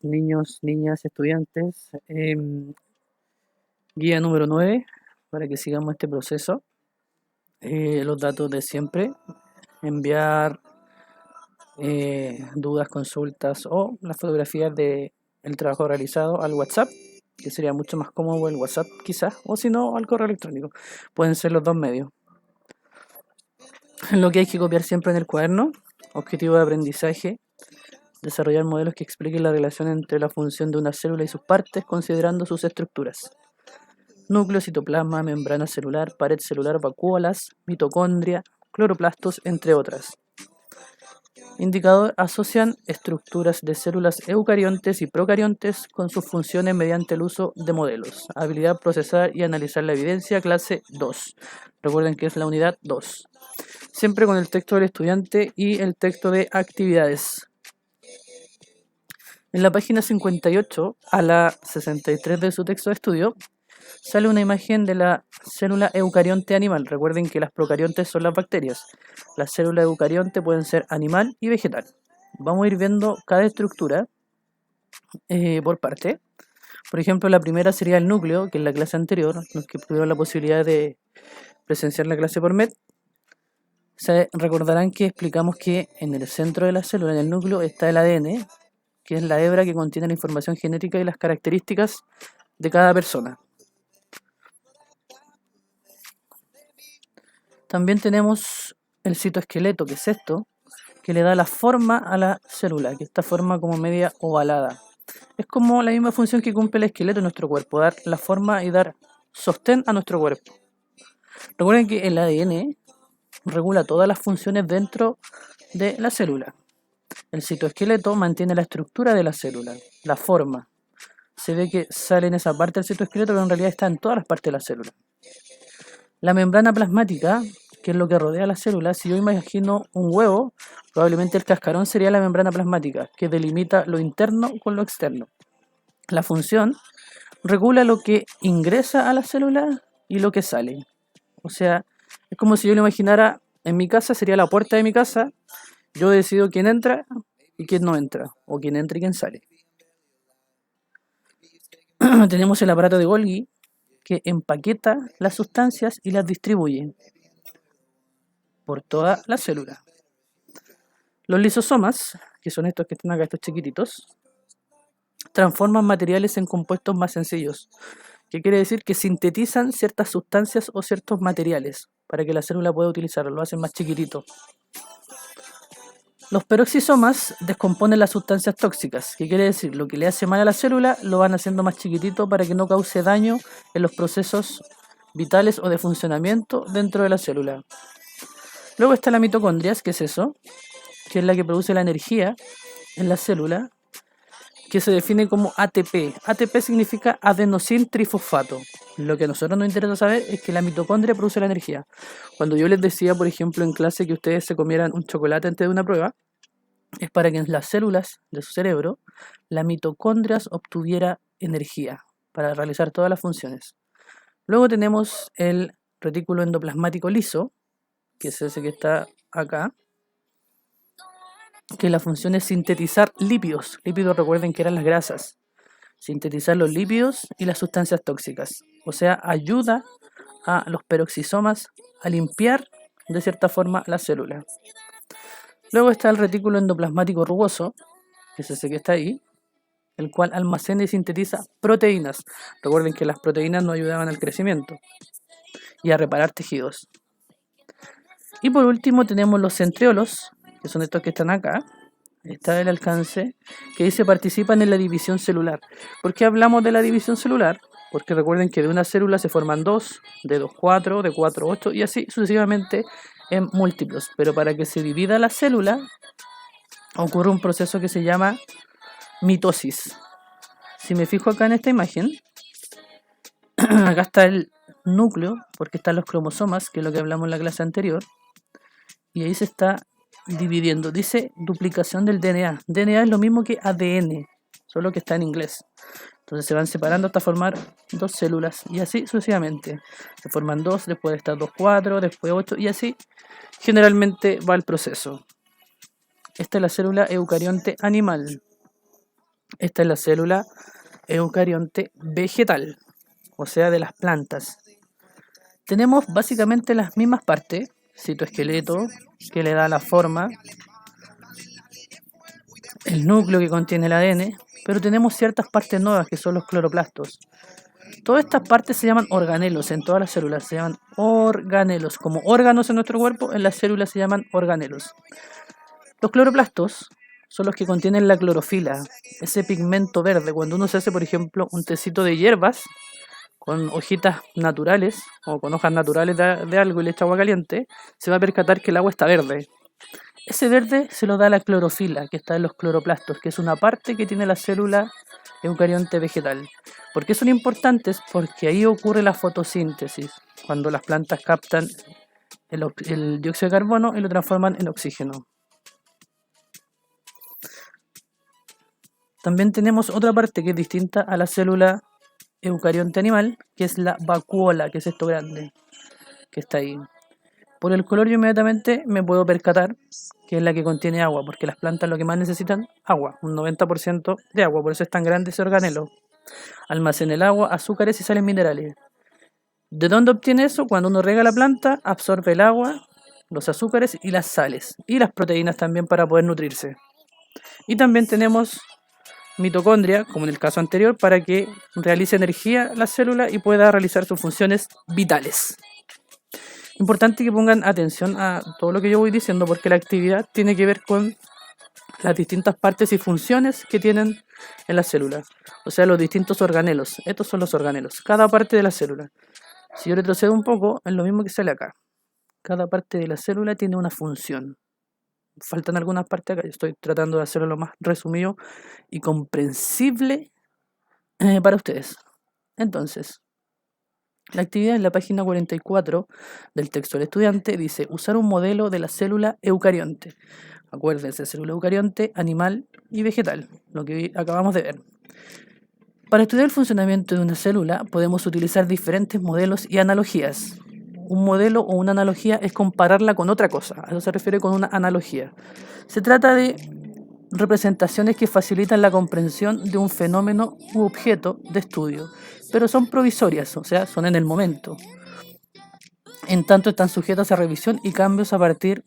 Niños, niñas, estudiantes. Guía número 9 para que sigamos este proceso. Los datos de siempre. Enviar dudas, consultas o las fotografías del trabajo realizado al WhatsApp, que sería mucho más cómodo el WhatsApp quizás, o si no al correo electrónico. Pueden ser los dos medios. Lo que hay que copiar siempre en el cuaderno. Objetivo de aprendizaje. Desarrollar modelos que expliquen la relación entre la función de una célula y sus partes, considerando sus estructuras. Núcleo, citoplasma, membrana celular, pared celular, vacuolas, mitocondria, cloroplastos, entre otras. Indicador: asocian estructuras de células eucariontes y procariontes con sus funciones mediante el uso de modelos. Habilidad: procesar y analizar la evidencia, clase 2. Recuerden que es la unidad 2. Siempre con el texto del estudiante y el texto de actividades. En la página 58 a la 63 de su texto de estudio sale una imagen de la célula eucarionte animal. Recuerden que las procariontes son las bacterias. Las células eucarionte pueden ser animal y vegetal. Vamos a ir viendo cada estructura por parte. Por ejemplo, la primera sería el núcleo, que en la clase anterior, los que tuvieron la posibilidad de presenciar la clase por MED, se recordarán que explicamos que en el centro de la célula, en el núcleo, está el ADN, que es la hebra que contiene la información genética y las características de cada persona. También tenemos el citoesqueleto, que es esto, que le da la forma a la célula, que esta forma como media ovalada. Es como la misma función que cumple el esqueleto en nuestro cuerpo, dar la forma y dar sostén a nuestro cuerpo. Recuerden que el ADN regula todas las funciones dentro de la célula. El citoesqueleto mantiene la estructura de la célula, la forma. Se ve que sale en esa parte del citoesqueleto, pero en realidad está en todas las partes de la célula. La membrana plasmática, que es lo que rodea la célula, si yo imagino un huevo, probablemente el cascarón sería la membrana plasmática, que delimita lo interno con lo externo. La función regula lo que ingresa a la célula y lo que sale. O sea, es como si yo lo imaginara en mi casa, sería la puerta de mi casa, yo decido quién entra y quién no entra, o quién entra y quién sale. Tenemos el aparato de Golgi, que empaqueta las sustancias y las distribuye por toda la célula. Los lisosomas, que son estos que están acá, estos chiquititos, transforman materiales en compuestos más sencillos, que quiere decir que sintetizan ciertas sustancias o ciertos materiales para que la célula pueda utilizarlo, lo hacen más chiquitito. Los peroxisomas descomponen las sustancias tóxicas, que quiere decir lo que le hace mal a la célula lo van haciendo más chiquitito para que no cause daño en los procesos vitales o de funcionamiento dentro de la célula. Luego está la mitocondria, que es eso, que es la que produce la energía en la célula, que se define como ATP. ATP significa adenosin trifosfato. Lo que a nosotros nos interesa saber es que la mitocondria produce la energía. Cuando yo les decía, por ejemplo, en clase que ustedes se comieran un chocolate antes de una prueba, es para que en las células de su cerebro la mitocondria obtuviera energía para realizar todas las funciones. Luego tenemos el retículo endoplasmático liso, que es ese que está acá, que la función es sintetizar lípidos. Lípidos, recuerden que eran las grasas. Sintetizar los lípidos y las sustancias tóxicas. O sea, ayuda a los peroxisomas a limpiar de cierta forma la célula. Luego está el retículo endoplasmático rugoso, que es ese que está ahí, el cual almacena y sintetiza proteínas. Recuerden que las proteínas nos ayudaban al crecimiento y a reparar tejidos. Y por último tenemos los centriolos, que son estos que están acá. Está el alcance, que dice participan en la división celular. ¿Por qué hablamos de la división celular? Porque recuerden que de una célula se forman dos, de 2, 4, de 4, 8 y así sucesivamente en múltiplos. Pero para que se divida la célula ocurre un proceso que se llama mitosis. Si me fijo acá en esta imagen, acá está el núcleo, porque están los cromosomas, que es lo que hablamos en la clase anterior, y ahí se está dividiendo. Dice duplicación del DNA. DNA es lo mismo que ADN, solo que está en inglés. Entonces se van separando hasta formar dos células y así sucesivamente. Se forman dos, después de estas dos, 4, después 8 y así generalmente va el proceso. Esta es la célula eucarionte animal. Esta es la célula eucarionte vegetal, o sea, de las plantas. Tenemos básicamente las mismas partes, citoesqueleto, que le da la forma, el núcleo que contiene el ADN, pero tenemos ciertas partes nuevas que son los cloroplastos. Todas estas partes se llaman organelos en todas las células, se llaman organelos. Como órganos en nuestro cuerpo, en las células se llaman organelos. Los cloroplastos son los que contienen la clorofila, ese pigmento verde. Cuando uno se hace, por ejemplo, un tecito de hierbas con hojitas naturales o con hojas naturales de algo y le echa agua caliente, se va a percatar que el agua está verde. Ese verde se lo da la clorofila, que está en los cloroplastos, que es una parte que tiene la célula eucarionte vegetal. ¿Por qué son importantes? Porque ahí ocurre la fotosíntesis, cuando las plantas captan el dióxido de carbono y lo transforman en oxígeno. También tenemos otra parte que es distinta a la célula eucarionte animal, que es la vacuola, que es esto grande, que está ahí. Por el color yo inmediatamente me puedo percatar que es la que contiene agua, porque las plantas lo que más necesitan, agua, un 90% de agua, por eso es tan grande ese organelo. Almacena el agua, azúcares y sales minerales. ¿De dónde obtiene eso? Cuando uno riega la planta, absorbe el agua, los azúcares y las sales, y las proteínas también para poder nutrirse. Y también tenemos mitocondria, como en el caso anterior, para que realice energía la célula y pueda realizar sus funciones vitales. Importante que pongan atención a todo lo que yo voy diciendo porque la actividad tiene que ver con las distintas partes y funciones que tienen en la célula. O sea, los distintos organelos. Estos son los organelos. Cada parte de la célula. Si yo retrocedo un poco, es lo mismo que sale acá. Cada parte de la célula tiene una función. Faltan algunas partes acá. Yo estoy tratando de hacerlo lo más resumido y comprensible para ustedes. Entonces, la actividad en la página 44 del texto del estudiante dice usar un modelo de la célula eucarionte. Acuérdense, célula eucarionte, animal y vegetal, lo que acabamos de ver. Para estudiar el funcionamiento de una célula podemos utilizar diferentes modelos y analogías. Un modelo o una analogía es compararla con otra cosa, a eso se refiere con una analogía. Se trata de representaciones que facilitan la comprensión de un fenómeno u objeto de estudio, pero son provisorias, o sea, son en el momento. En tanto están sujetas a revisión y cambios a partir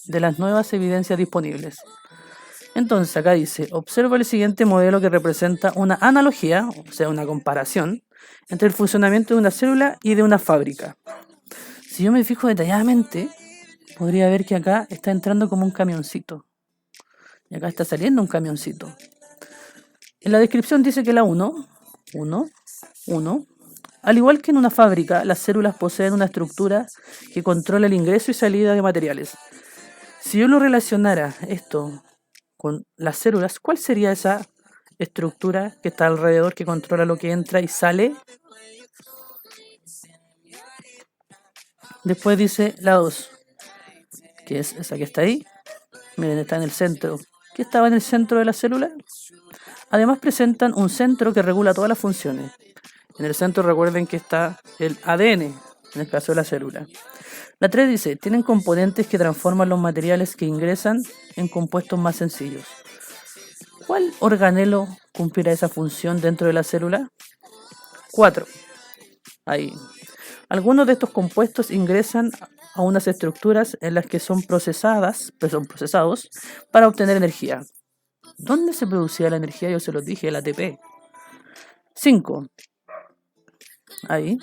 de las nuevas evidencias disponibles. Entonces acá dice, observa el siguiente modelo que representa una analogía, o sea, una comparación, entre el funcionamiento de una célula y de una fábrica. Si yo me fijo detalladamente, podría ver que acá está entrando como un camioncito. Y acá está saliendo un camioncito. En la descripción dice que la 1, al igual que en una fábrica, las células poseen una estructura que controla el ingreso y salida de materiales. Si yo lo relacionara esto con las células, ¿cuál sería esa estructura que está alrededor que controla lo que entra y sale? Después dice la 2, que es esa que está ahí. Miren, está en el centro. ¿Qué estaba en el centro de la célula? Además presentan un centro que regula todas las funciones. En el centro recuerden que está el ADN, en el caso de la célula. La 3 dice, tienen componentes que transforman los materiales que ingresan en compuestos más sencillos. ¿Cuál organelo cumplirá esa función dentro de la célula? 4. Ahí. Algunos de estos compuestos ingresan a unas estructuras en las que son procesados para obtener energía. ¿Dónde se producía la energía? Yo se los dije, el ATP. 5. Ahí.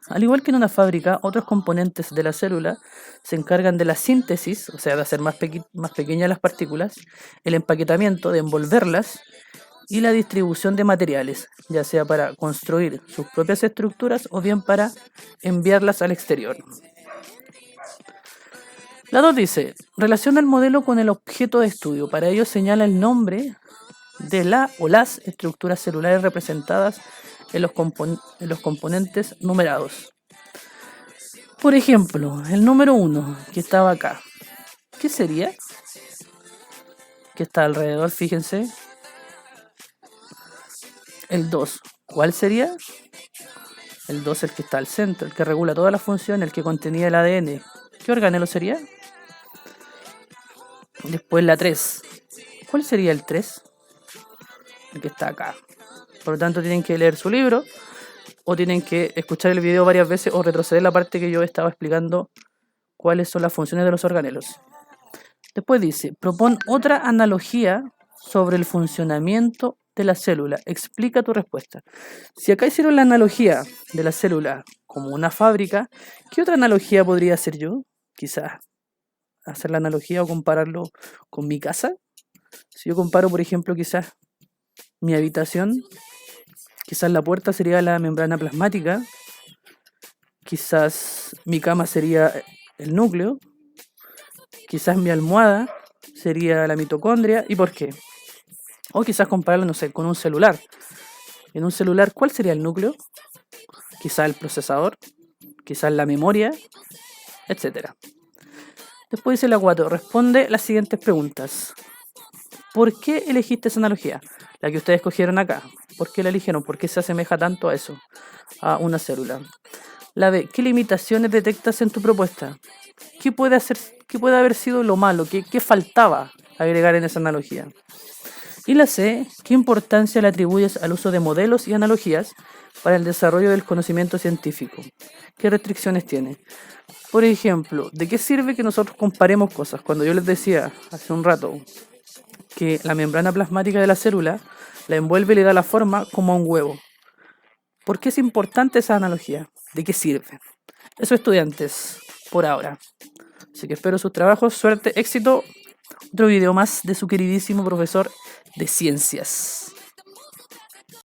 Al igual que en una fábrica, otros componentes de la célula se encargan de la síntesis, o sea, de hacer más pequeñas las partículas, el empaquetamiento, de envolverlas, y la distribución de materiales, ya sea para construir sus propias estructuras o bien para enviarlas al exterior. La 2 dice, relaciona el modelo con el objeto de estudio. Para ello señala el nombre de la o las estructuras celulares representadas en los componentes numerados. Por ejemplo, el número 1, que estaba acá. ¿Qué sería? Que está alrededor, fíjense. El 2, ¿cuál sería? El 2 el que está al centro, el que regula todas las funciones, el que contenía el ADN. ¿Qué organelo sería? Después la 3. ¿Cuál sería el 3? el que está acá. Por lo tanto, tienen que leer su libro o tienen que escuchar el video varias veces o retroceder la parte que yo estaba explicando cuáles son las funciones de los organelos. Después dice, propon otra analogía sobre el funcionamiento de la célula. Explica tu respuesta. Si acá hicieron la analogía de la célula como una fábrica, ¿qué otra analogía podría hacer yo? Quizás hacer la analogía o compararlo con mi casa. Si yo comparo, por ejemplo, quizás mi habitación, quizás la puerta sería la membrana plasmática, quizás mi cama sería el núcleo, quizás mi almohada sería la mitocondria. ¿Y por qué? O quizás compararlo, no sé, con un celular. En un celular, ¿cuál sería el núcleo? Quizás el procesador, quizás la memoria, etc. Después dice la 4, responde las siguientes preguntas. ¿Por qué elegiste esa analogía? La que ustedes escogieron acá. ¿Por qué la eligieron? ¿Por qué se asemeja tanto a eso? A una célula. La B, ¿qué limitaciones detectas en tu propuesta? ¿Qué puede haber sido lo malo? ¿Qué faltaba agregar en esa analogía? Y la C, ¿qué importancia le atribuyes al uso de modelos y analogías para el desarrollo del conocimiento científico? ¿Qué restricciones tiene? Por ejemplo, ¿de qué sirve que nosotros comparemos cosas? Cuando yo les decía hace un rato que la membrana plasmática de la célula la envuelve y le da la forma como a un huevo. ¿Por qué es importante esa analogía? ¿De qué sirve? Eso, estudiantes, por ahora. Así que espero sus trabajos, suerte, éxito. Otro video más de su queridísimo profesor de ciencias.